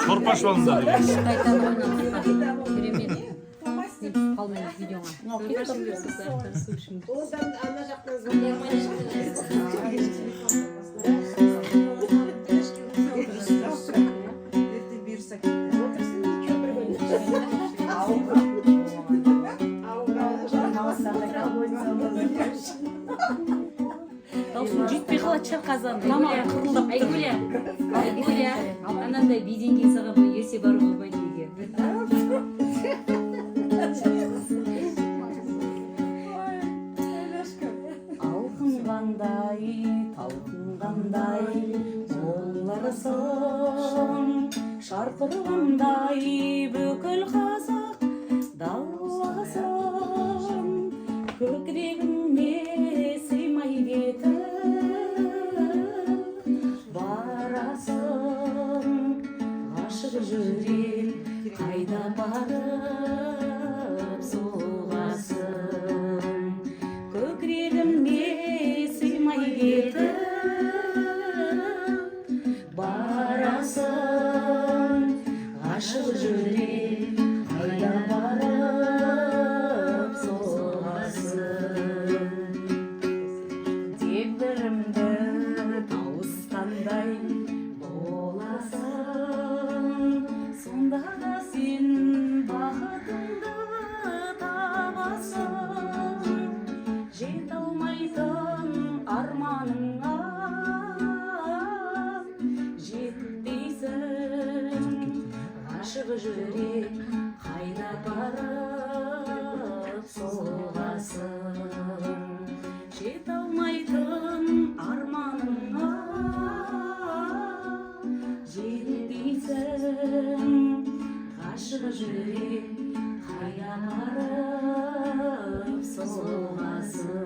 Сорпа шуалында деген. Қайтадан ойнатып керемет. Қалмен видеоға. Одан ана жақтан Даусың жетпей қалады шырқазан. Айгүля, анандай биден кейін саған ерсе баруға болмайды неге? Алқынғандай, талпынғандай, моларсың, шарқырғандай бүкіл қазақ даласың, көкірегіме сыймай кетіп барасың, ғашық жүрек қайда барып соғасың, көкірегіме сыймай кетіп барасың, ғашық жүрек қайда барып соғасың. Дегбірімді тауысқандай боласың, сонда да сен бақытыңды табасың, жете алмайтын арманыңа жетпейсің, ғашық жүрек қайда барып соғасың, жете алмайтын арманыңа жетпейсің, ғашық жүрек қайда барып соғасың.